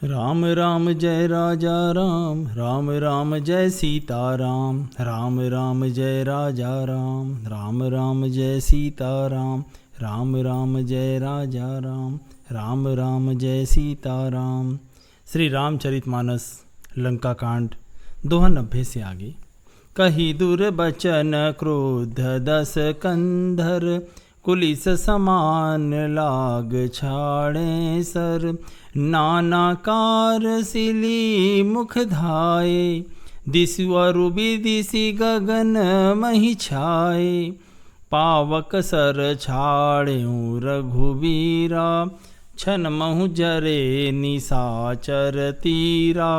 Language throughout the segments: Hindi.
राम राम जय राजा राम, राम राम जय सीता राम, राम राम जय राजा राम, राम राम जय सीता राम, राम राम जय राजा राम, राम राम जय सीता राम। श्री रामचरितमानस लंका कांड दोहा 90 से आगे। कही दुर्बचन क्रोध दस कंधर, कुलिस समान लाग छाड़े सर, नाना कार सिली मुख धाये, दिसु अरु विदिसि गगन महि छाये, पावक सर छाड़ेऊ रघुवीरा, छन महु जरे निशाचर तीरा,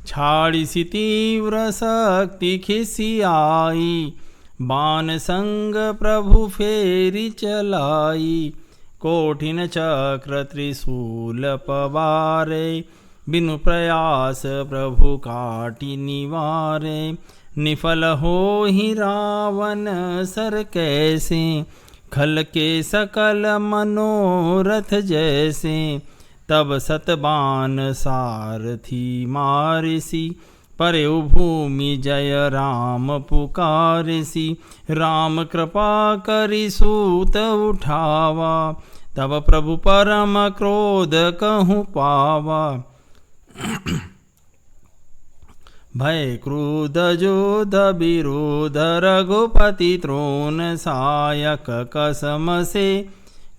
छाड़िसि तीव्र शक्ति खिसियाई, बाण संग प्रभु फेरी चलाई, कोठिन चक्र त्रिशूल पवारे, बिनु प्रयास प्रभु काटि निवारे, निफल होहि रावण सर कैसे, खल के सकल मनोरथ जैसे, तब सतबान सारथी मारिसी, परेउ भूमि जय राम पुकारिसी, राम कृपा करि सूत उठावा, तब प्रभु परम क्रोध कहूँ पावा, भय क्रोध जोध विरोध रघुपति त्रोन सायक कसम से,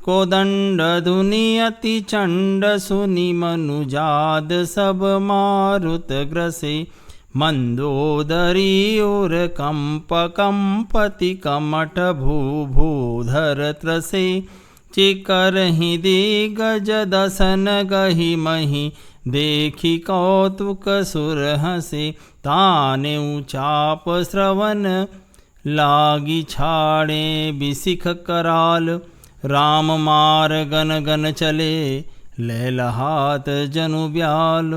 कोदंड धुनि अति चंड सुनि मनुजाद सब मारुत ग्रसे, मंदोदरी और कंप कंपति कमठ भूधर त्रसे, चिकर ही दिग्गज दसन गहि मही, देखी कौतुक सुर हसे, ताने चाप श्रवण लागी छाड़े बिसिख कराल, राम मार गन गन चले लहलहात जनु ब्याल,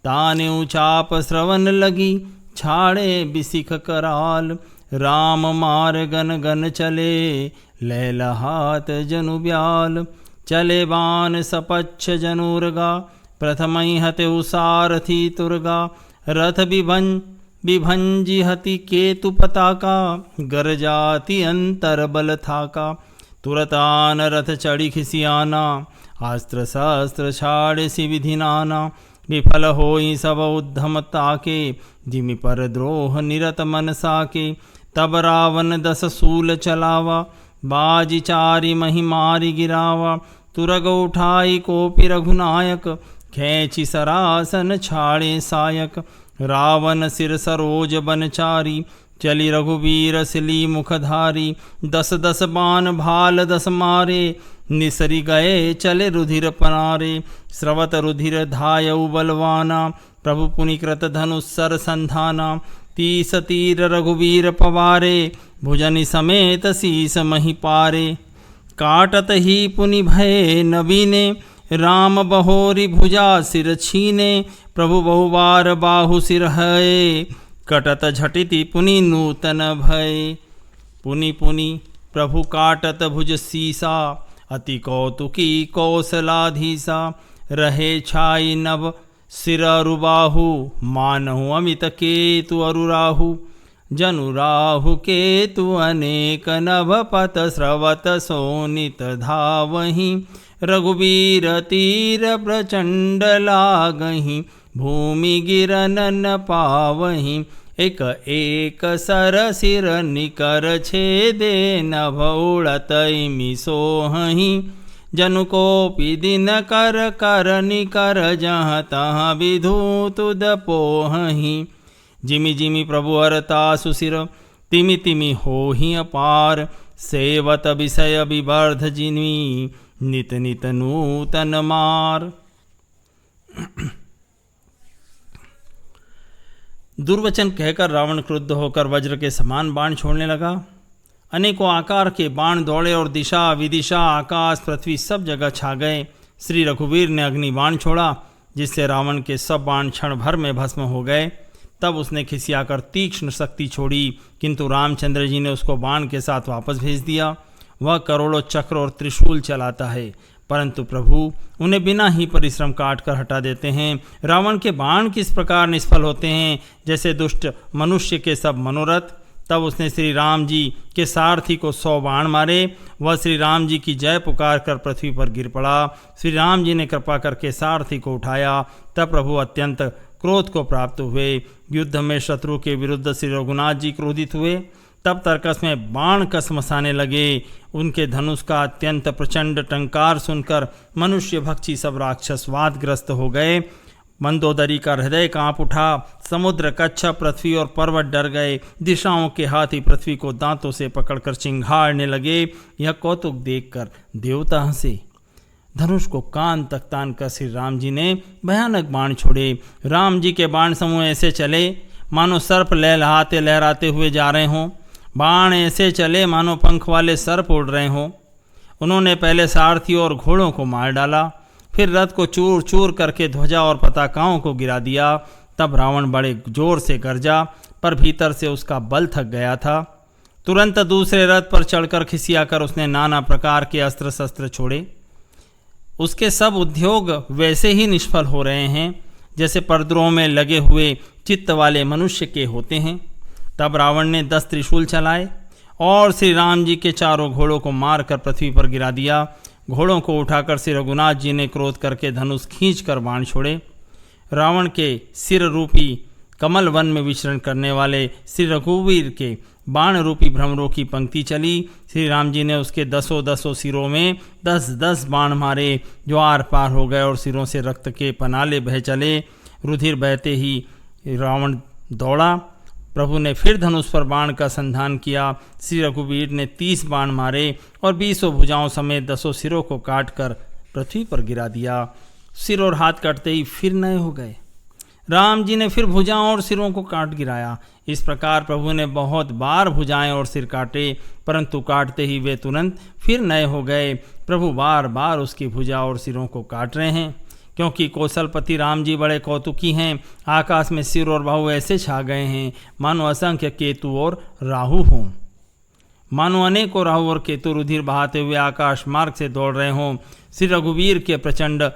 ताने चाप श्रवण लगी छाड़े बिसिख कराल, राम मार गन गन चले लहलहात जनु ब्याल, चले बाण सपच्छ जनुर्गा, प्रथमहि हते सारथी तुर्गा, रथ विभंजी हति केतु पताका, गरजाति अंतर बल थाका, तुरतान रथ चढ़ी खिसियाना, अस्त्र शस्त्र छाड़िसि विधि नाना, विफल होई सब उद्धम ताके, जिमि पर द्रोह निरत मन साके, तब रावण दस सूल चलावा, बाजी चारि महि मारि गिरावा, तुरग उठाई कोपि रघुनायक, खैंचि सरासन छाड़े सायक, रावण सिर सरोज बनचारी, चली रघुवीर सिली मुखधारी, दस दस बाण भाल दस मारे, निसरी गए चले रुधिर पनारे, स्रवत रुधिर धायउ बलवाना, प्रभु पुनि कृत धनुस्सर संधाना, तीस तीर रघुवीर पवारे, भुजनि समेत शीस महि पारे, काटत ही पुनि भय नबीने, राम बहोरी भुजा सिर छीने, प्रभु बहुबार बाहु सिर है, कटत झटिति पुनि नूतन भय, पुनि पुनि प्रभु काटत भुज सीसा, अति कौतुकी कौशलाधीसा, रहे छाई नभ सिर अरुबाहु, मानहु अमित केतु अरुराहु, जनु राहु केतु अनेक नभ पत स्रवत सोनित धावहि, रघुवीर तीर प्रचंड लागहि, भूमि गिरन न पावहि, एक एक सर सिर निकर छेदे नभ उड़त इमि सोहहि, जनु कोपि दिन कर कर निकर जहाँ तहाँ विधु तुद पोहहि, जिमि जिमि प्रभु हरतासु सिर, तिमि तिमि होहि अपार, सेवत विषय विवर्ध जिन्वी, नित नित नूतन मार। दुर्वचन कहकर रावण क्रुद्ध होकर वज्र के समान बाण छोड़ने लगा। अनेकों आकार के बाण दौड़े और दिशा विदिशा आकाश पृथ्वी सब जगह छा गए। श्री रघुवीर ने अग्नि बाण छोड़ा, जिससे रावण के सब बाण क्षण भर में भस्म हो गए। तब उसने खिसियाकर तीक्ष्ण शक्ति छोड़ी, किंतु रामचंद्र जी ने उसको बाण के साथ वापस भेज दिया। वह करोड़ों चक्र और त्रिशूल चलाता है, परंतु प्रभु उन्हें बिना ही परिश्रम काट कर हटा देते हैं। रावण के बाण किस प्रकार निष्फल होते हैं, जैसे दुष्ट मनुष्य के सब मनोरथ। तब उसने श्री राम जी के सारथी को 100 बाण मारे। वह श्री राम जी की जय पुकार कर पृथ्वी पर गिर पड़ा। श्री राम जी ने कृपा करके सारथी को उठाया। तब प्रभु अत्यंत क्रोध को प्राप्त हुए। युद्ध में शत्रु के विरुद्ध श्री रघुनाथ जी क्रोधित हुए। तब तर्कस में बाण कस मसाने लगे। उनके धनुष का अत्यंत प्रचंड टंकार सुनकर मनुष्य भक्षी सब राक्षस वादग्रस्त हो गए। मंदोदरी का हृदय कांप उठा। समुद्र, कच्छप, पृथ्वी और पर्वत डर गए। दिशाओं के हाथी पृथ्वी को दांतों से पकड़कर चिंघाड़ने लगे। यह कौतुक देखकर देवता हंसे। धनुष को कान तक तान कर श्री राम जी ने भयानक बाण छोड़े। राम जी के बाण समूह ऐसे चले मानो सर्प लहलहाते लहराते हुए जा रहे हों। बाण ऐसे चले मानो पंख वाले सर्प उड़ रहे हों। उन्होंने पहले सारथी और घोड़ों को मार डाला, फिर रथ को चूर चूर करके ध्वजा और पताकाओं को गिरा दिया। तब रावण बड़े जोर से गरजा, पर भीतर से उसका बल थक गया था। तुरंत दूसरे रथ पर चढ़कर खिसियाकर उसने नाना प्रकार के अस्त्र शस्त्र छोड़े। उसके सब उद्योग वैसे ही निष्फल हो रहे हैं जैसे परद्रों में लगे हुए चित्त वाले मनुष्य के होते हैं। तब रावण ने 10 त्रिशूल चलाए और श्री राम जी के चारों घोड़ों को मारकर पृथ्वी पर गिरा दिया। घोड़ों को उठाकर श्री रघुनाथ जी ने क्रोध करके धनुष खींचकर बाण छोड़े। रावण के सिर रूपी कमल वन में विचरण करने वाले श्री रघुवीर के बाण रूपी भ्रमरों की पंक्ति चली। श्री राम जी ने उसके 10 सिरों में 10 बाण मारे, जो आर पार हो गए और सिरों से रक्त के पनाले बह चले। रुधिर बहते ही रावण दौड़ा। प्रभु ने फिर धनुष पर बाण का संधान किया। श्री रघुवीर ने 30 बाण मारे और 20 भुजाओं समेत 10 सिरों को काटकर पृथ्वी पर गिरा दिया। सिर और हाथ कटते ही फिर नए हो गए। राम जी ने फिर भुजाओं और सिरों को काट गिराया। इस प्रकार प्रभु ने बहुत बार भुजाएं और सिर काटे, परंतु काटते ही वे तुरंत फिर नए हो गए। प्रभु बार बार उसकी भुजा और सिरों को काट रहे हैं, क्योंकि कौशलपति राम जी बड़े कौतुकी हैं। आकाश में सिर और बाहु ऐसे छा गए हैं मानो असंख्य केतु और राहु हों। मानो अनेकों राहु और केतु रुधिर बहाते हुए आकाश मार्ग से दौड़ रहे हों। श्री रघुवीर के प्रचंड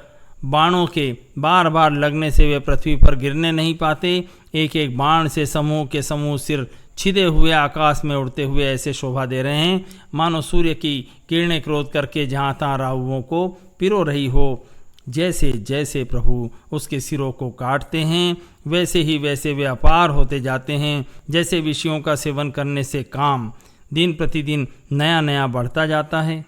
बाणों के बार बार लगने से वे पृथ्वी पर गिरने नहीं पाते। एक एक बाण से समूह के समूह सिर छिदे हुए आकाश में उड़ते हुए ऐसे शोभा दे रहे हैं मानो सूर्य की किरणें क्रोध करके जहाँ तहाँ राहुओं को पिरो रही हो। जैसे जैसे प्रभु उसके सिरों को काटते हैं वैसे ही वैसे वे अपार होते जाते हैं। जैसे विषयों का सेवन करने से काम दिन प्रतिदिन नया नया बढ़ता जाता है।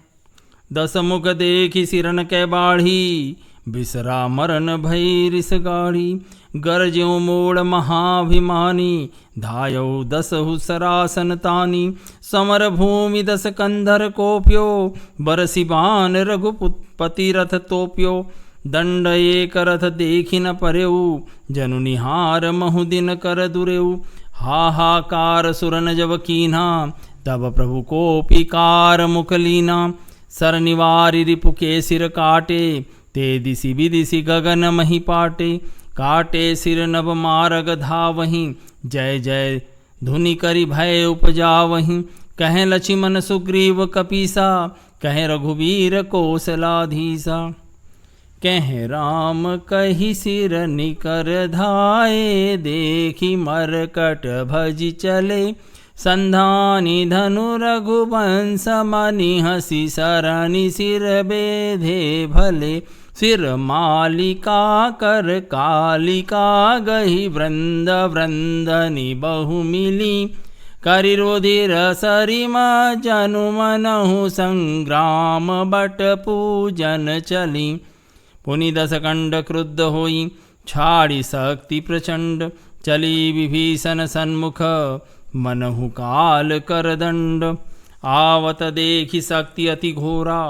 10 मुख देखी सिरन कै बाढ़ी, बिसरा मरन भई रिस गाढ़ी। गरज्यों मोड़ महाभिमानी, धायौ 10 हुसरासन तानी। समर भूमि 10 कंधर कोप्यो, बरसी बाण रघुपति रथ तोप्यो। दंड एक रथ देखी न परेऊ, जनु निहार बहुदिन कर दुरेऊ। हाहाकार सुरन जब कीन्हा, तब प्रभु को पिकार मुख लीना। सर निवारी रिपु के सिर काटे, ते दिशि विदिशि गगन मही पाटे। काटे सिर नभ मारग धावहीं, जय जय धुनि करि भय उपजावहीं। कहें लक्ष्मण सुग्रीव कपीसा, कहें रघुवीर कौशलाधीसा। कहें राम कही सिर निकर धाये, देखी मरकट भजि चले। संधानी धनु रघुवंश मनि, हसी सरनि सिर बेधे भले। सिर मालिका कर कालिका, गही वृंद वृंदनि बहु मिली। करि रुधिर सरिमा जनु मनहु, संग्राम बट पूजन चली। पुनि 10 कंड क्रुद्ध होई, छाड़ी शक्ति प्रचंड। चली विभीषण सन्मुख, मनहु काल कर दंड। आवत देखी शक्ति अति घोरा,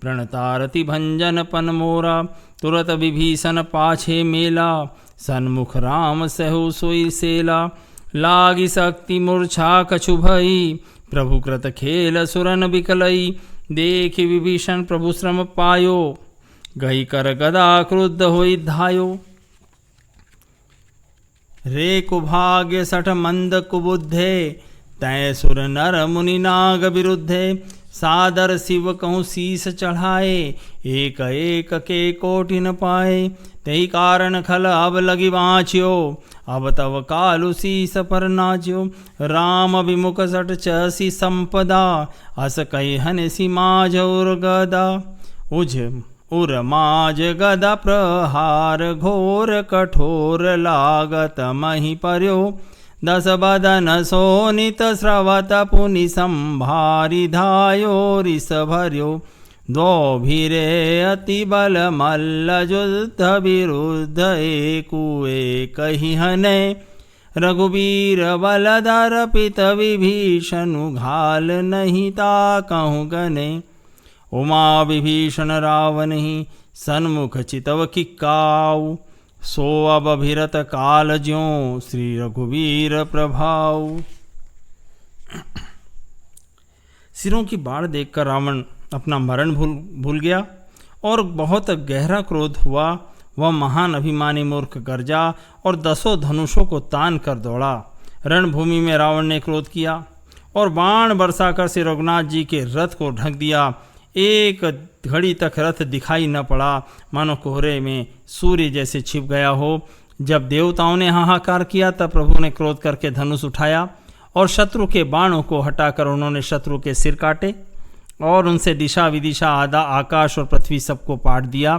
प्रणतारति भंजन पन मोरा। तुरत विभीषण पाछे मेला, सन्मुख राम सहु सोई सेला। लागी शक्ति मूर्छा कछु भई, प्रभु कृत खेल सुरन बिकलई। देखि विभीषण प्रभु श्रम पायो, गई कर गदा क्रुद्ध होई धायो। रे कुभाग्य सठ मंद कुबुद्धे, तय सुर नर मुनि नाग विरुद्धे। सादर शिव कहूँ शीस चढ़ाए, एक एक के कोटि न पाए। तही कारण खल अब लगी बाँच्यो, अब तब कालु शीस पर नाच्यो। राम विमुख सट चसी संपदा, अस कही हन सी माज उर गदा। उझ उर माज गदा प्रहार, घोर कठोर लागत मही पर्यो। 10 बदन सोनित स्रवत पुनि संभारी, धायो रिस भर्यो। दो भिरे अति बल मल्ल, युद्ध विरुद्ध एकु एक ही हने। रघुवीर बलधर पित विभीषणु, घाल नहीं ताकहु गने। उमा विभीषण रावण ही, सन्मुख चितव किक्काऊ। सो अब अभिरत काल ज्यों, श्री रघुवीर प्रभाऊ। सिरों की बाढ़ देखकर रावण अपना मरण भूल गया और बहुत गहरा क्रोध हुआ। वह महान अभिमानी मूर्ख गर्जा और 10 धनुषों को तान कर दौड़ा। रणभूमि में रावण ने क्रोध किया और बाण बरसाकर श्री रघुनाथ जी के रथ को ढक दिया। एक घड़ी तक रथ दिखाई न पड़ा, मानो कोहरे में सूर्य जैसे छिप गया हो। जब देवताओं ने हाहाकार किया तब प्रभु ने क्रोध करके धनुष उठाया और शत्रु के बाणों को हटाकर उन्होंने शत्रु के सिर काटे और उनसे दिशा विदिशा आधा आकाश और पृथ्वी सबको पाट दिया।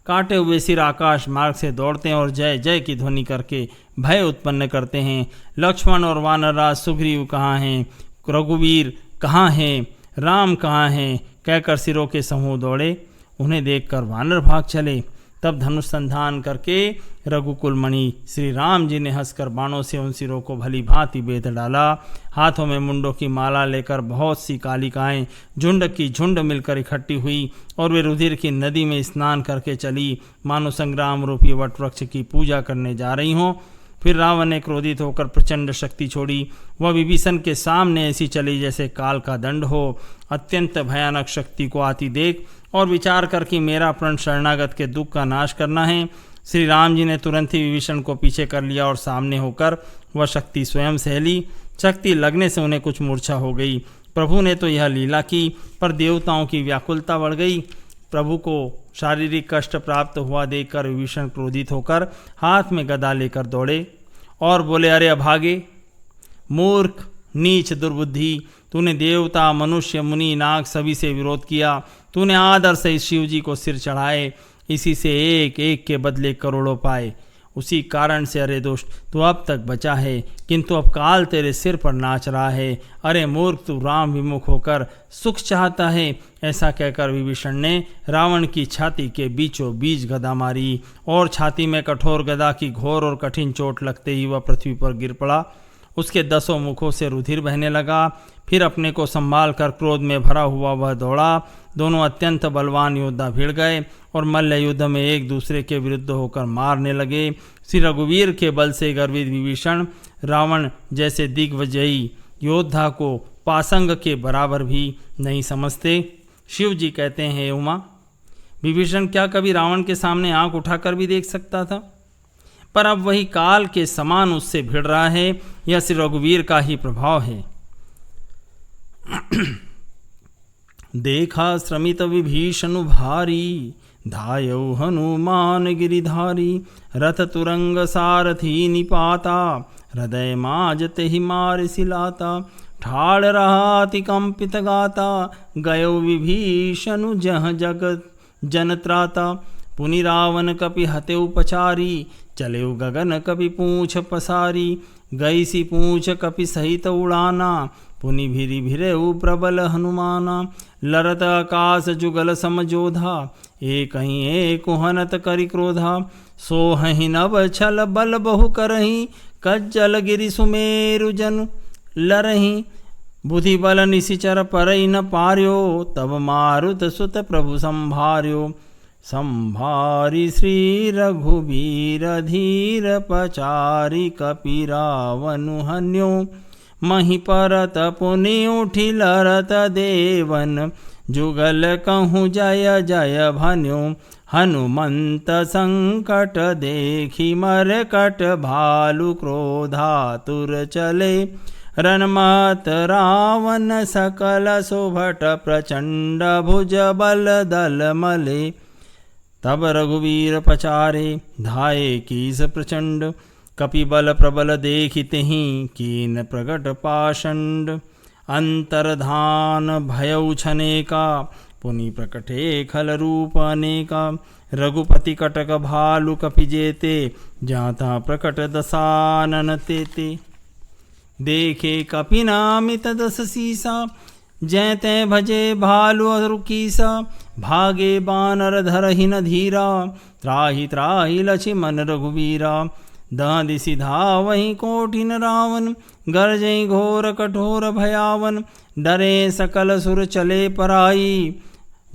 काटे हुए सिर आकाश मार्ग से दौड़ते हैं और जय जय की ध्वनि करके भय उत्पन्न करते हैं। लक्ष्मण और वानरराज सुग्रीव कहाँ हैं, रघुवीर कहाँ हैं, राम कहाँ हैं कहकर सिरों के समूह दौड़े। उन्हें देखकर वानर भाग चले। तब धनुष संधान करके रघुकुल मणि श्री राम जी ने हंसकर बाणों से उन सिरों को भली भांति बेध डाला। हाथों में मुंडों की माला लेकर बहुत सी कालिकाएं झुंड की झुंड मिलकर इकट्ठी हुई और वे रुधिर की नदी में स्नान करके चली, मानो संग्राम रूपी वट वृक्ष की पूजा करने जा रही हों। फिर रावण ने क्रोधित होकर प्रचंड शक्ति छोड़ी। वह विभीषण के सामने ऐसी चली जैसे काल का दंड हो। अत्यंत भयानक शक्ति को आती देख और विचार कर कि मेरा प्रण शरणागत के दुख का नाश करना है, श्री राम जी ने तुरंत ही विभीषण को पीछे कर लिया और सामने होकर वह शक्ति स्वयं सह ली। शक्ति लगने से उन्हें कुछ मूर्छा हो गई। प्रभु ने तो यह लीला की, पर देवताओं की व्याकुलता बढ़ गई। प्रभु को शारीरिक कष्ट प्राप्त हुआ देखकर विभीषण क्रोधित होकर हाथ में गदा लेकर दौड़े और बोले, अरे अभागे, मूर्ख, नीच, दुर्बुद्धि, तूने देवता, मनुष्य, मुनि, नाग सभी से विरोध किया। तूने आदर से शिव जी को सिर चढ़ाए, इसी से एक एक के बदले करोड़ों पाए। उसी कारण से अरे दुष्ट, तू अब तक बचा है, किंतु अब काल तेरे सिर पर नाच रहा है। अरे मूर्ख, तू राम विमुख होकर सुख चाहता है। ऐसा कहकर विभीषण ने रावण की छाती के बीचों बीच गदा मारी और छाती में कठोर गदा की घोर और कठिन चोट लगते ही वह पृथ्वी पर गिर पड़ा। उसके 10 मुखों से रुधिर बहने लगा। फिर अपने को संभाल कर क्रोध में भरा हुआ वह दौड़ा। दोनों अत्यंत बलवान योद्धा भिड़ गए और मल्ल युद्ध में एक दूसरे के विरुद्ध होकर मारने लगे। श्री रघुवीर के बल से गर्वित विभीषण रावण जैसे दिग्विजयी योद्धा को पासंग के बराबर भी नहीं समझते। शिव जी कहते हैं, उमा, विभीषण क्या कभी रावण के सामने आंख उठाकर भी देख सकता था? पर अब वही काल के समान उससे भिड़ रहा है। यह श्री रघुवीर का ही प्रभाव है। देखा श्रमित विभीषणु भारी, धायौ हनुमान गिरिधारी। रथ तुरंग सारथी निपाता, हृदय माजते ही मार सिलाता। ठाड़ रहा अति कंपित गाता, गयो विभीषणु जह जगत जन त्राता। पुनि रावण कपि हते उपचारी, चले गगन कपि पूछ पसारी। गई सी पूछ कपि सहित उड़ाना, पुनि भिरि भिरेउ प्रबल हनुमाना। लरत आकाश जुगल समजोधा, एक ही एक हनत करि क्रोधा। सोहि नभ छल बल बहु करही, कज्जल गिरि सुमेरु जनु लरही। बुद्धि बल निशिचर परई न पार्यो, तब मारुत सुत प्रभु संभार्यो। संभारी श्री रघुबीर धीर पचारी, कपि रावनु हन्यो। मही परत पुनि उठि लरत देवन, जुगल कहूँ जय जय भन्यो। हनुमंत संकट देखी मरकट, भालु क्रोधातुर चले। रनमत रावण सकल सुभट प्रचंड भुज बल दल मले। तब रघुवीर पचारे धाये कीस प्रचंड, कपिबल प्रबल देखितेहि कीन प्रगट पाषंड। अंतर्धान भयउ छनेका पुनि प्रकटे खल रूप अनेका। रघुपति कटक भालु कपि जेते, जाता प्रकट दसानन तेते। देखे कपि नामित दस सीसा, जय तै भजे भालु अरुकीसा। भागे बानर धरहि न धीरा, त्राहि त्राहि लक्ष्मण रघुवीरा। दहदिसि धावहि कोटिन रावण, गरजहि घोर कठोर भयावन। डरे सकल सुर चले पराई,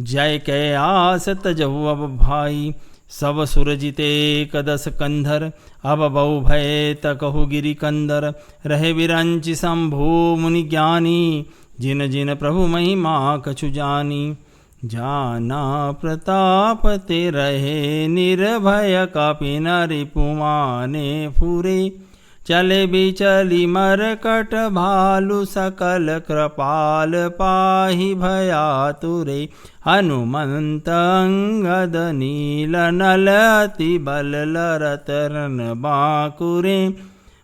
जय कै आस तजहु अब भाई। सब सुर जिते कदस कंधर, अब बहु भय तकहु गिरि कंदर। रहे विरंचि शंभु मुनि ज्ञानी, जिन जिन प्रभु महिमा कछु जानी। जाना प्रताप ते रहे निर्भय, कपि न रिपुमाने फुरे। चले बिचली मरकट भालु, सकल कृपाल पाहि भयातुरे। हनुमंत अंगद नील नल, अति बल लरत रन बांकुरे।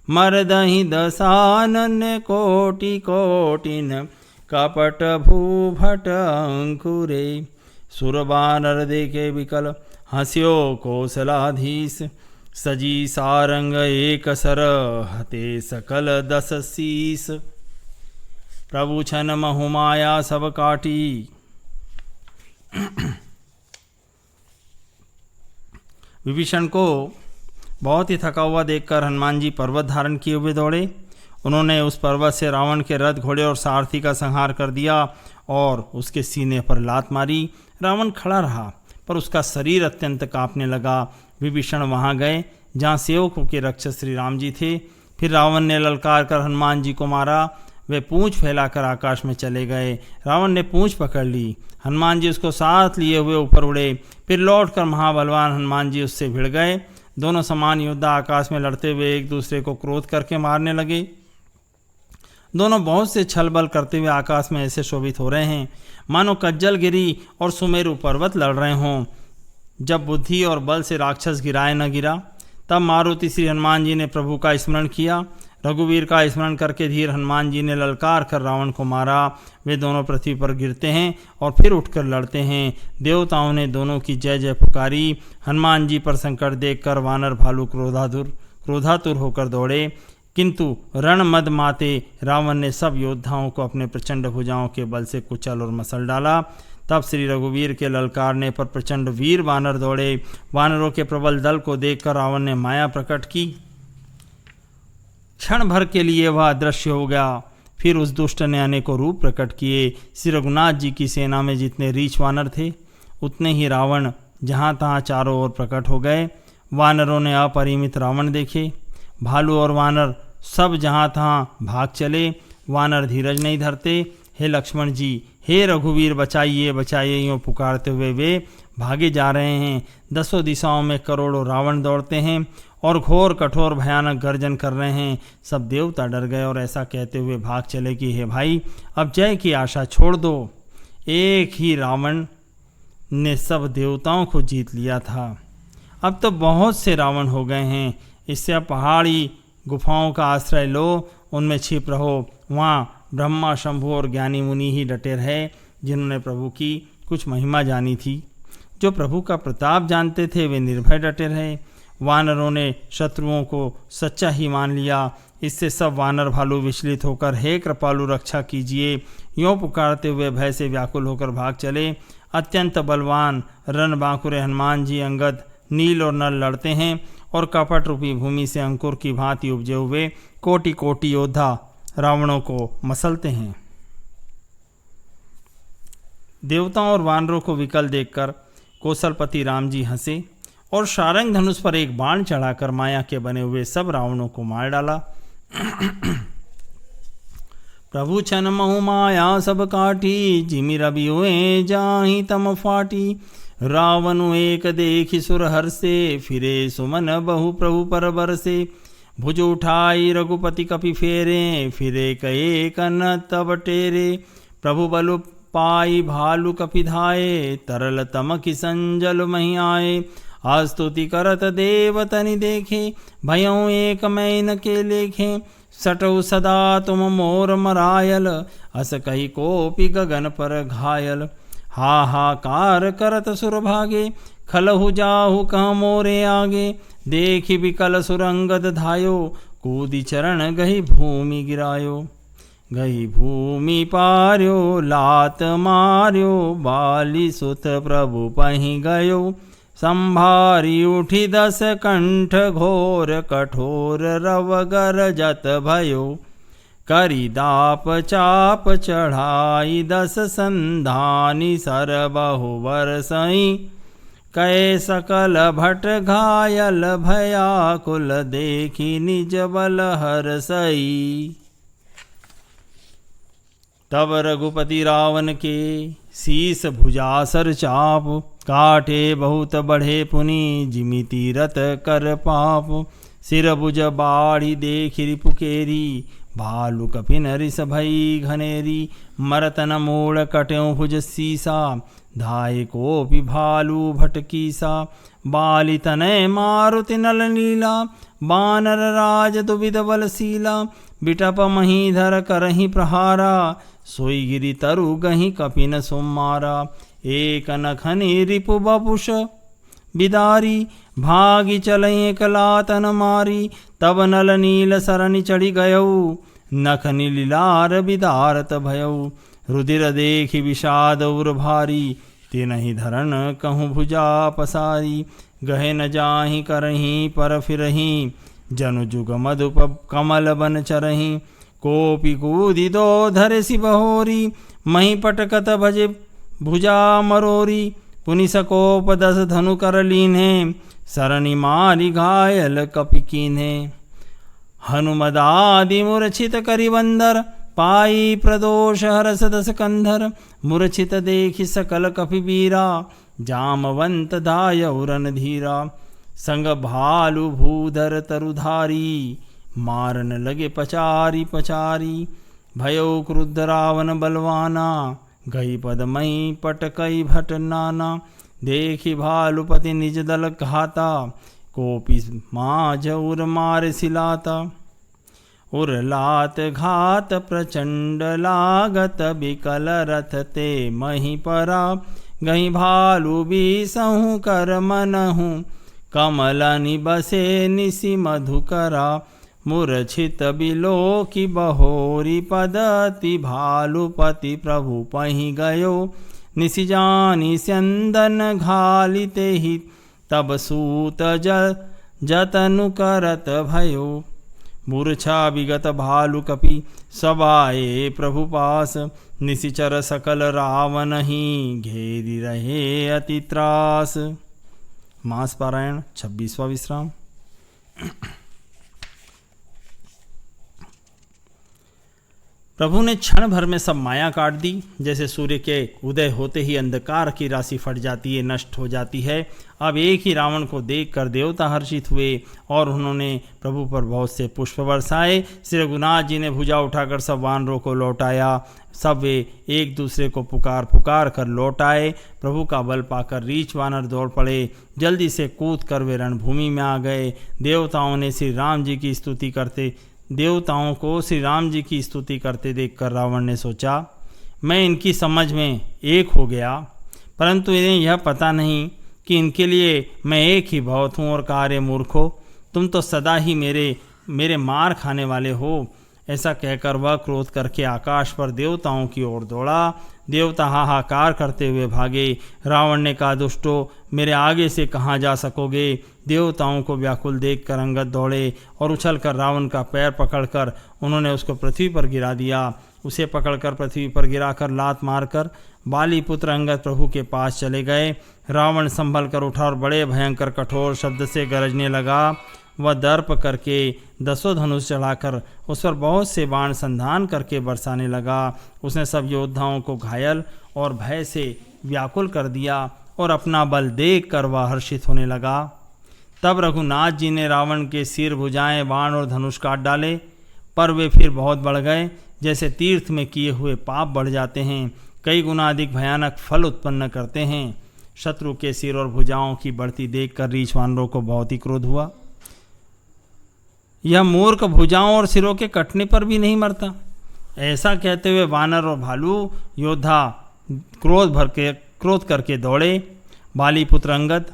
मरदहि दसानन कोटि कोटिन, कपट भूभट अंकुरे। सुरबानर देखे विकल, हंस्यो कौशलाधीश। सजी सारंग एक सर, हते सकल दस शीस। प्रभु छन महुमाया सब काटी, विभीषण को बहुत ही थका हुआ देखकर हनुमान जी पर्वत धारण किए हुए दौड़े। उन्होंने उस पर्वत से रावण के रथ घोड़े और सारथी का संहार कर दिया और उसके सीने पर लात मारी। रावण खड़ा रहा पर उसका शरीर अत्यंत कांपने लगा। विभीषण वहां गए जहां सेवकों के रक्षक श्री राम जी थे। फिर रावण ने ललकार कर हनुमान जी को मारा। वे पूंछ फैलाकर आकाश में चले गए। रावण ने पूंछ पकड़ ली। हनुमान जी उसको साथ लिए हुए ऊपर उड़े। फिर लौटकर महाबलवान हनुमान जी उससे भिड़ गए। दोनों समान योद्धा आकाश में लड़ते हुए एक दूसरे को क्रोध करके मारने लगे। दोनों बहुत से छल बल करते हुए आकाश में ऐसे शोभित हो रहे हैं मानो कज्जल गिरी और सुमेरु पर्वत लड़ रहे हों। जब बुद्धि और बल से राक्षस गिराए न गिरा, तब मारुति श्री हनुमान जी ने प्रभु का स्मरण किया। रघुवीर का स्मरण करके धीर हनुमान जी ने ललकार कर रावण को मारा। वे दोनों पृथ्वी पर गिरते हैं और फिर उठकर लड़ते हैं। देवताओं ने दोनों की जय जय पुकारी। हनुमान जी पर संकट देखकर वानर भालू क्रोधातुर होकर दौड़े, किंतु रण मद माते रावण ने सब योद्धाओं को अपने प्रचंड भुजाओं के बल से कुचल और मसल डाला। तब श्री रघुवीर के ललकारने पर प्रचंड वीर वानर दौड़े। वानरों के प्रबल दल को देखकर रावण ने माया प्रकट की। क्षण भर के लिए वह अदृश्य हो गया। फिर उस दुष्ट ने अनेकों रूप प्रकट किए। श्री रघुनाथ जी की सेना में जितने रीछ वानर थे, उतने ही रावण जहाँ तहाँ चारों ओर प्रकट हो गए। वानरों ने अपरिमित रावण देखे। भालू और वानर सब जहाँ तहाँ भाग चले। वानर धीरज नहीं धरते। हे लक्ष्मण जी, हे रघुवीर, बचाइए बचाइए, यूँ पुकारते हुए वे भागे जा रहे हैं। दसों दिशाओं में करोड़ों रावण दौड़ते हैं और घोर कठोर भयानक गर्जन कर रहे हैं। सब देवता डर गए और ऐसा कहते हुए भाग चले कि हे भाई, अब जय की आशा छोड़ दो। एक ही रावण ने सब देवताओं को जीत लिया था, अब तो बहुत से रावण हो गए हैं। इससे अब पहाड़ी गुफाओं का आश्रय लो, उनमें छिप रहो। वहाँ ब्रह्मा, शंभु और ज्ञानी मुनि ही डटे रहे, जिन्होंने प्रभु की कुछ महिमा जानी थी। जो प्रभु का प्रताप जानते थे वे निर्भय डटे रहे। वानरों ने शत्रुओं को सच्चा ही मान लिया। इससे सब वानर भालू विचलित होकर हे कृपालु रक्षा कीजिए, यों पुकारते हुए भय से व्याकुल होकर भाग चले। अत्यंत बलवान रणबांकुरे हनुमान जी अंगद, नील और नल लड़ते हैं और कपट रूपी भूमि से अंकुर की भांति उपजे हुए कोटि कोटि योद्धा रावणों को मसलते हैं। देवताओं और वानरों को विकल देखकर कौशलपति राम जी हंसे और शारंग धनुष पर एक बाण चढ़ाकर माया के बने हुए सब रावणों को मार डाला। प्रभु छन महु माया सब काटी, जिमि रवि हुए जाहि तम फाटी। रावण एक देखि सुर हर्षे, फिरे सुमन बहु प्रभु पर बरसे। भुज उठाई रघुपति कपि फेरे, फिरे कए कन तब टेरे। प्रभु बलु पाई भालु कपि धाये, तरल तम किसंजल मही आए। आस्तुति करत देव तनि देखे, भयउ एक मैन के लेखे। सटउ सदा तुम मोर मरायल, अस कही कोपि गगन पर घायल। हाहाकार करत सुर भागे, खलहु जाहु कह मोरे आगे। देखि बिकल सुरंगद धायो, कूदि चरण गही भूमि गिरायो। गही भूमि पार्यो, लात मार्यो, बाली सुत प्रभु पहि गयो। संभारी उठी 10 कंठ घोर, कठोर रव गरजत भयो। करी दाप चाप चढ़ाई, 10 संधानी सर बहु बरसई। कै सकल भट घायल, भयाकुल देखी निज बल हरसई। तब रघुपति रावण के शीस भुजासर चाप। काटे बहुत बढ़े पुनि, जिमि तीरथ कर पाप। सिर भुज बाढ़ी देखि रिपुकेरी, भालु कपिन रिस भई घनेरी। मरतन मोड़ कट्यों भुज सीसा, धाय कोपि भालु भटकीसा। बाली तनय मारुति नल नीला, बानर राज दुविध बलशीला। बिटप महीधर करहि प्रहारा, सोई गिरि तरु गहि कपिन सुमारा। एक नखनि रिपु बपुष बिदारी, भागी चलई एक लातन मारी। तब नल नील सरनि चढ़ी गयऊ, नखनि लीलार बिदारत भयऊ। रुधिर देखि विषाद उर भारी, तिनहि धरन कहूँ भुजा पसारी। गहे न जाहि करहि पर फिरहि, जनु जुग मधुप कमल बन चरहि। कोपि कूदि दो धरसि बहोरी, मही पटकत भजे भुजा मरोरी। पुनि सकोप 10 धनु कर लीन्हे, सरनि मारि घायल कपि कीन्हे। हनुमदादि मूर्छित करि बंदर, पाई प्रदोष हरस 10 कंधर। मूर्छित देखि सकल कपि वीरा, जामवंत धायउ रणधीरा। संग भालु भूधर तरुधारी, मारन लगे पचारी पचारी। भयो क्रुद्ध रावण बलवाना, गई पदमई पटकई भट नाना। देखि भालुपति निज दल घाता, कोपि माझ उर मार सिलाता। उर लात घात प्रचंड लागत, बिकल रथ ते मही परा। गई भालु बीसहु कर मनहु, कमल निबसे निसि मधुकरा। मूर्छित बिलोकि बहोरी, पदति भालुपति प्रभु पहि गयो। निसि जानि स्यंदन घालिते ही, तब सूत जतनु करत भयो। मूर्छा विगत भालु कपि, सब आए प्रभु पास। निशिचर सकल रावण ही, घेरी रहे अति त्रास। मास पारायण 26वां विश्राम। प्रभु ने क्षण भर में सब माया काट दी। जैसे सूर्य के उदय होते ही अंधकार की राशि फट जाती है, नष्ट हो जाती है। अब एक ही रावण को देखकर देवता हर्षित हुए और उन्होंने प्रभु पर बहुत से पुष्प बरसाए। श्री रघुनाथ जी ने भुजा उठाकर सब वानरों को लौटाया। सब वे एक दूसरे को पुकार पुकार कर लौट आए। प्रभु का बल पाकर रीछ वानर दौड़ पड़े। जल्दी से कूद कर वे रणभूमि में आ गए। देवताओं को श्री राम जी की स्तुति करते देखकर रावण ने सोचा, मैं इनकी समझ में एक हो गया, परंतु इन्हें यह पता नहीं कि इनके लिए मैं एक ही बहुत हूँ और कार्य मूर्ख हो। तुम तो सदा ही मेरे मार खाने वाले हो। ऐसा कहकर वह क्रोध करके आकाश पर देवताओं की ओर दौड़ा। देवता हाहाकार करते हुए भागे। रावण ने कहा, दुष्टो, मेरे आगे से कहाँ जा सकोगे। देवताओं को व्याकुल देखकर अंगद दौड़े और उछलकर रावण का पैर पकड़कर उन्होंने उसको पृथ्वी पर गिरा दिया। उसे पकड़कर पृथ्वी पर गिराकर लात मारकर बाली पुत्र अंगद प्रभु के पास चले गए। रावण संभल कर उठा और बड़े भयंकर कठोर शब्द से गरजने लगा। वह दर्प करके 10 धनुष चढ़ाकर उस पर बहुत से बाण संधान करके बरसाने लगा। उसने सब योद्धाओं को घायल और भय से व्याकुल कर दिया और अपना बल देख कर वह हर्षित होने लगा। तब रघुनाथ जी ने रावण के सिर, भुजाएं, बाण और धनुष काट डाले, पर वे फिर बहुत बढ़ गए। जैसे तीर्थ में किए हुए पाप बढ़ जाते हैं, कई गुना अधिक भयानक फल उत्पन्न करते हैं। शत्रु के सिर और भुजाओं की बढ़ती देखकर रीछ वानरों को बहुत ही क्रोध हुआ। यह मूर्ख भुजाओं और सिरों के कटने पर भी नहीं मरता। ऐसा कहते हुए वानर और भालू योद्धा क्रोध करके दौड़े। बाली पुत्र अंगद,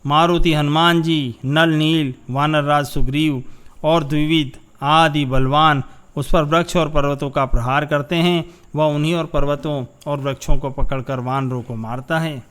मारुति हनुमान जी, नल नील, वानरराज सुग्रीव और द्विविद आदि बलवान उस पर वृक्ष और पर्वतों का प्रहार करते हैं। वह उन्हीं और पर्वतों और वृक्षों को पकड़कर वानरों को मारता है।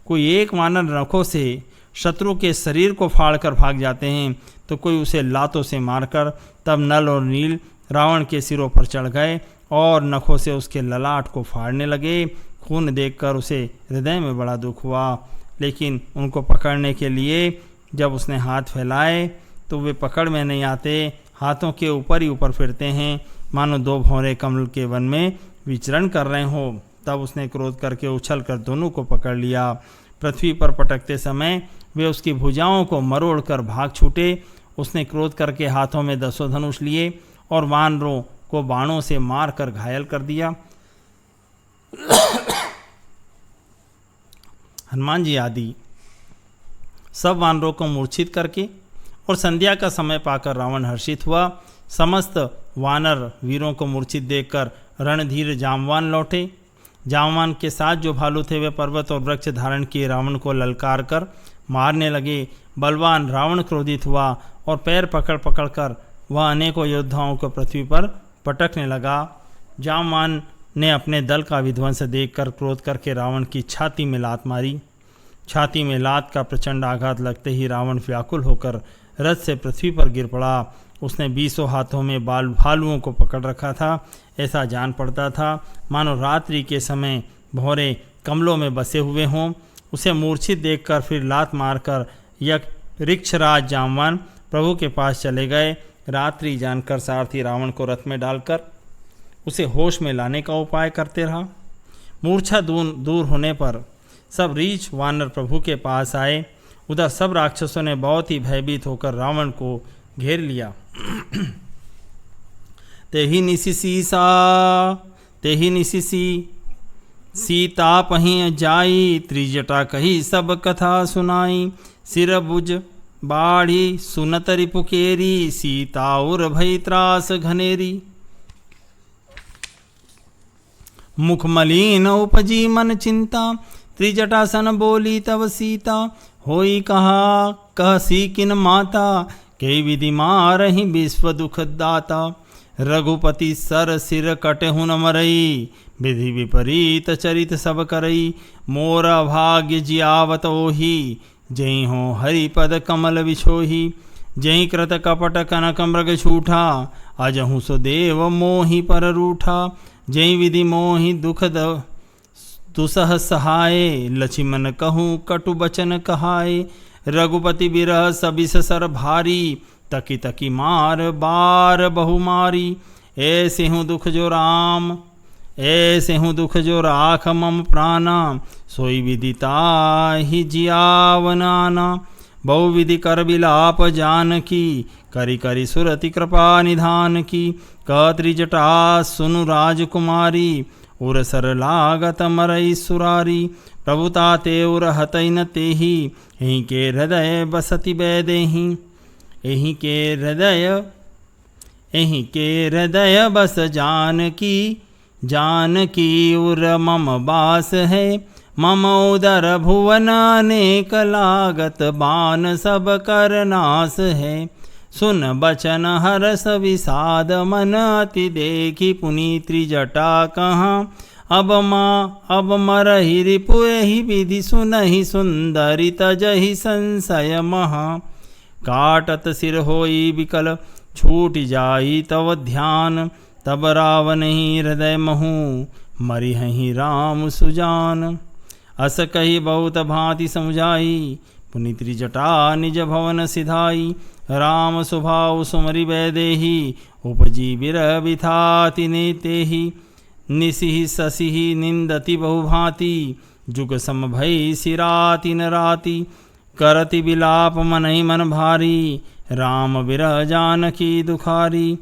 कोई एक वानर नखों से शत्रु के शरीर को फाड़कर भाग जाते हैं, तो कोई उसे लातों से मारकर तब नल और नील रावण के सिरों पर चढ़ गए और नखों से उसके ललाट को फाड़ने लगे। खून देखकर उसे हृदय में बड़ा दुख हुआ, लेकिन उनको पकड़ने के लिए जब उसने हाथ फैलाए तो वे पकड़ में नहीं आते, हाथों के ऊपर ही ऊपर फिरते हैं, मानो दो भौरे कमल के वन में विचरण कर रहे हो। तब उसने क्रोध करके उछल कर दोनों को पकड़ लिया। पृथ्वी पर पटकते समय वे उसकी भुजाओं को मरोड़ कर भाग छूटे। उसने क्रोध करके हाथों में 10 धनुष लिए और वानरों को बाणों से मार कर घायल कर दिया। हनुमान जी आदि सब वानरों को मूर्छित करके और संध्या का समय पाकर रावण हर्षित हुआ। समस्त वानर वीरों को मूर्छित देखकर रणधीर जामवान लौटे। जामवान के साथ जो भालू थे वे पर्वत और वृक्ष धारण किए रावण को ललकार कर मारने लगे। बलवान रावण क्रोधित हुआ और पैर पकड़ पकड़ कर वह अनेकों योद्धाओं को पृथ्वी पर पटकने लगा। जामवान ने अपने दल का विध्वंस देखकर क्रोध करके रावण की छाती में लात मारी। छाती में लात का प्रचंड आघात लगते ही रावण व्याकुल होकर रथ से पृथ्वी पर गिर पड़ा। उसने 20 हाथों में भालुओं को पकड़ रखा था। ऐसा जान पड़ता था मानो रात्रि के समय भौरे कमलों में बसे हुए हों। उसे मूर्छित देखकर फिर लात मारकर ऋक्षराज जामवान प्रभु के पास चले गए। रात्रि जानकर सारथी रावण को रथ में डालकर उसे होश में लाने का उपाय करते रहा। मूर्छा दूर होने पर सब रीछ वानर प्रभु के पास आए। उधर सब राक्षसों ने बहुत ही भयभीत होकर रावण को घेर लिया। तेहि निशिसी सीता पहीं जाई, त्रिजटा कही सब कथा सुनाई। सिर बुझ बाढ़ी सुनत रिपुकेरी, सीता उर भई त्रास घनेरी। मुख मलिन उपजी मन चिंता, त्रिजटासन बोली तब सीता। होई कहा कहसी किन माता, के विधि मारहि विश्व दुख दाता। रघुपति सर सिर कटहु न मरई, विधि विपरीत चरित सब करई। मोरा भाग्य जियावत ओही, जय हो हरिपद कमल विछोही। जय कृत कपट कनक मृग छूठा, अजहु सुदेव मोहि पर रूठा। जय विधि मोहि दुख दुसह सहाय, लक्ष्मण कहूँ कटु बचन कहाय। रघुपति बिरह सबिस सर भारी, तकी तकी मार बार बहुमारी। ऐसे हूँ दुख जो राम ऐसे हूँ दुख जो राख मम प्राणा, सोई विदिता ही जियावनाना। बहुविधि कर विलाप जानकी, करी करी सुरति कृपा निधान की। त्रिजटा सुनु राजकुमारी, उर सर लागत मरई सुरारी। प्रभुता ते उर हतई न तेहि, यहीं के हृदय बसति बैदेहि। यहीं के हृदय बस जानकी उर मम बास है। मम उदर भुवन अनेक लागत, बान सब कर नास है। सुन बचन हरस विषाद मन, अति देखी पुनि त्रिजटा कहाँ। अब मरहि रिपु एहि विधि, सुनहि सुंदरी तजहि संशय महा। काटत सिर होई विकल, छूट जाई तव ध्यान। तब रावण ही हृदय महु, मरिहहि राम सुजान। अस कही बहुत भांति समुझाई, पुनि त्रिजटा निज भवन सिधाई। राम स्वभाव सुमरि वैदेही, उपजी बिरह बिथाति नेतेहि। निसिहि ससिहि निंदति बहुभांति, जुग सम भई सिराति न राति। करति विलाप मन ही मन भारी, राम विरह जानकी दुखारी।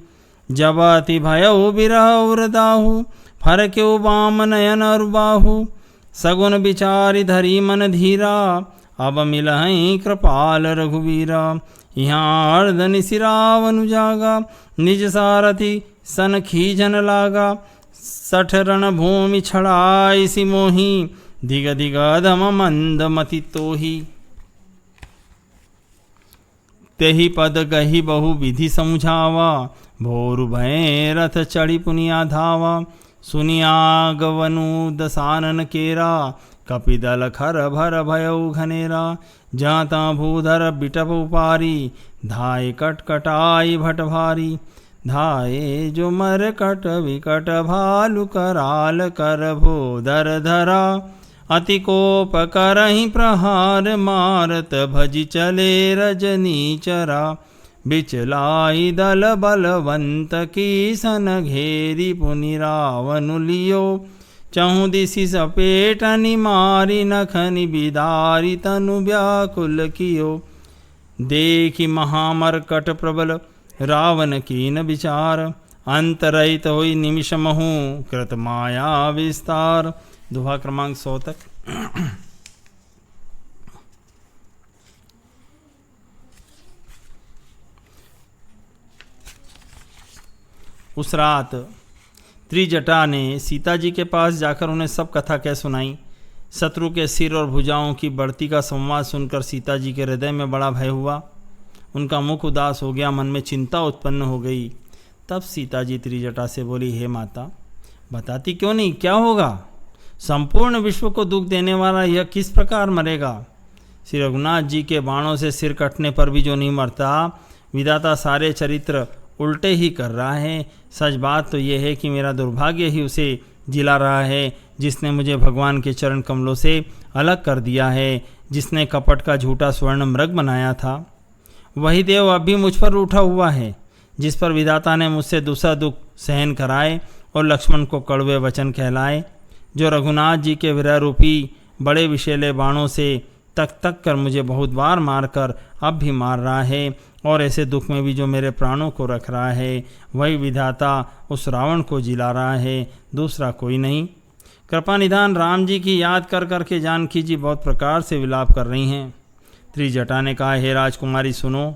जब अति भयउ विरह उरदाहु, फरक्यो बाम नयन अरुबाहु। सगुन विचारि धरी मन धीरा, अब मिलहि कृपाल रघुवीरा। यहाँ अर्धनिशि रावण जागा, निज सारथि सन खींचन लागा। सठ रण भूमि छड़ाई सि मोही, दिग दिग अधम मंद मति तोही। तेहि पद गही बहु विधि समझावा, भोरु भय रथ चढ़ी पुनिया धावा। सुनिया गवनु दसानन केरा, कपिदल खर भर भयउ घनेरा। जाता भूधर बिटप उपारी, धाय कटकटाई भट भारी। धाये जो मर कट विकट भालु, कराल कर भूधर धरा। अति कोप करहि प्रहार, मारत भजि चले रजनी चरा। बिचलाई दल बलवंत की सन, घेरी पुनि रावनु लियो। चहु दिशि सपेटनि मारी, नखनि बिदारी तनु व्याकुल कियो। देखि महामरकट प्रबल, रावण कीन विचार। अंतरहित होई निमिष महु, कृत माया विस्तार। दोहा क्रमांक 100 तक। उस रात त्रिजटा ने सीता जी के पास जाकर उन्हें सब कथा कह सुनाई। शत्रु के सिर और भुजाओं की बढ़ती का संवाद सुनकर सीता जी के हृदय में बड़ा भय हुआ। उनका मुख उदास हो गया, मन में चिंता उत्पन्न हो गई। तब सीता जी त्रिजटा से बोली, हे माता, बताती क्यों नहीं, क्या होगा? संपूर्ण विश्व को दुख देने वाला यह किस प्रकार मरेगा? श्री रघुनाथ जी के बाणों से सिर कटने पर भी जो नहीं मरता, विधाता सारे चरित्र उल्टे ही कर रहा है। सच बात तो यह है कि मेरा दुर्भाग्य ही उसे जिला रहा है, जिसने मुझे भगवान के चरण कमलों से अलग कर दिया है, जिसने कपट का झूठा स्वर्ण मृग बनाया था। वही देव अब भी मुझ पर उठा हुआ है, जिस पर विधाता ने मुझसे दूसरा दुख सहन कराए और लक्ष्मण को कड़वे वचन कहलाए। जो रघुनाथ जी के विरह रूपी बड़े विषैले बाणों से तक तक कर मुझे बहुत बार मारकर अब भी मार रहा है, और ऐसे दुख में भी जो मेरे प्राणों को रख रहा है, वही विधाता उस रावण को जिला रहा है, दूसरा कोई नहीं। कृपा निधान राम जी की याद कर करके जानकी जी बहुत प्रकार से विलाप कर रही हैं। त्रिजटा ने कहा, हे राजकुमारी सुनो,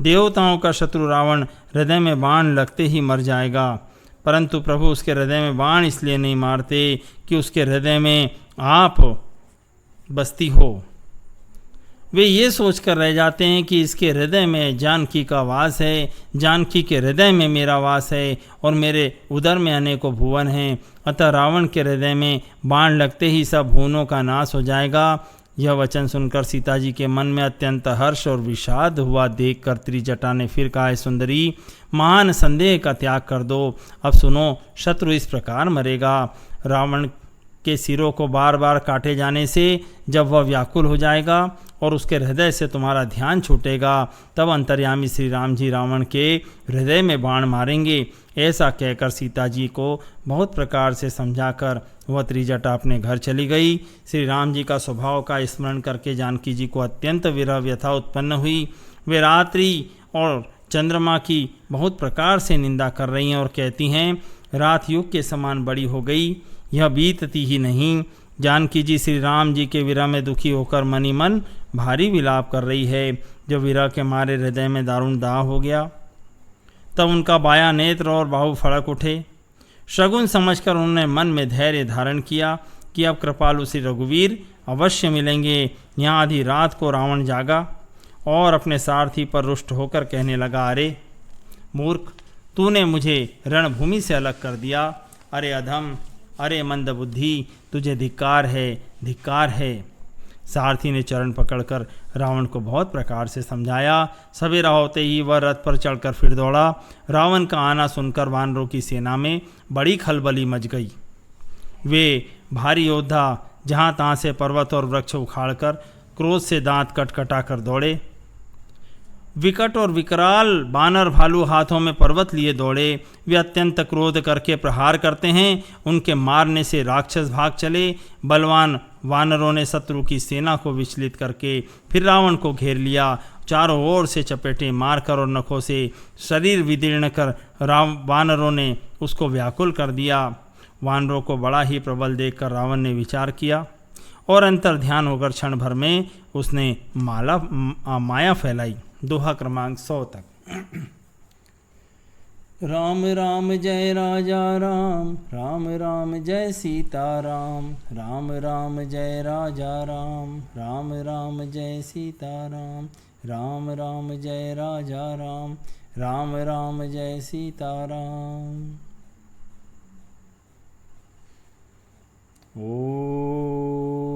देवताओं का शत्रु रावण हृदय में बाण लगते ही मर जाएगा, परंतु प्रभु उसके हृदय में बाण इसलिए नहीं मारते कि उसके हृदय में आप बसती हो। वे ये सोचकर रह जाते हैं कि इसके हृदय में जानकी का वास है, जानकी के हृदय में मेरा वास है, और मेरे उदर में अनेकों भुवन हैं। अतः रावण के हृदय में बाण लगते ही सब भुवनों का नाश हो जाएगा। यह वचन सुनकर सीता जी के मन में अत्यंत हर्ष और विषाद हुआ। देखकर त्रिजटा ने फिर कहा, सुंदरी, महान संदेह का त्याग कर दो। अब सुनो, शत्रु इस प्रकार मरेगा। रावण के सिरों को बार बार काटे जाने से जब वह व्याकुल हो जाएगा और उसके हृदय से तुम्हारा ध्यान छूटेगा, तब अंतर्यामी श्री राम जी रावण के हृदय में बाण मारेंगे। ऐसा कहकर सीता जी को बहुत प्रकार से समझाकर वह त्रिजटा अपने घर चली गई। श्री राम जी का स्वभाव का स्मरण करके जानकी जी को अत्यंत विरह व्यथा उत्पन्न हुई। वे रात्रि और चंद्रमा की बहुत प्रकार से निंदा कर रही हैं और कहती हैं, रात युग के समान बड़ी हो गई, यह बीतती ही नहीं। जानकी जी श्री राम जी के विरह में दुखी होकर मनी मन भारी विलाप कर रही है। जो विरह के मारे हृदय में दारुण दाह हो गया, तब उनका बाया नेत्र और बाहु फड़क उठे। शगुन समझकर उन्होंने मन में धैर्य धारण किया कि अब कृपालु श्री रघुवीर अवश्य मिलेंगे। यहाँ आधी रात को रावण जागा और अपने सारथी पर रुष्ट होकर कहने लगा, अरे मूर्ख, तूने मुझे रणभूमि से अलग कर दिया। अरे अधम, अरे मंदबुद्धि, तुझे धिक्कार है, धिक्कार है। सारथी ने चरण पकड़कर रावण को बहुत प्रकार से समझाया। सवेरा होते ही वह रथ पर चढ़कर फिर दौड़ा। रावण का आना सुनकर वानरों की सेना में बड़ी खलबली मच गई। वे भारी योद्धा जहाँ तहाँ से पर्वत और वृक्ष उखाड़कर क्रोध से दांत कटकटा कर दौड़े। विकट और विकराल बानर भालू हाथों में पर्वत लिए दौड़े। वे अत्यंत क्रोध करके प्रहार करते हैं। उनके मारने से राक्षस भाग चले। बलवान वानरों ने शत्रु की सेना को विचलित करके फिर रावण को घेर लिया। चारों ओर से चपेटे मारकर और नखों से शरीर विदीर्ण कर वानरों ने उसको व्याकुल कर दिया। वानरों को बड़ा ही प्रबल देखकर रावण ने विचार किया और अंतर ध्यान होकर क्षण भर में उसने माया फैलाई। दोहा क्रमांक 100 तक। राम राम जय राजा राम, राम राम जय सीता राम, राम राम जय राजा राम, राम राम जय सीता राम, राम राम जय राजा राम, राम राम जय सीता राम। ओ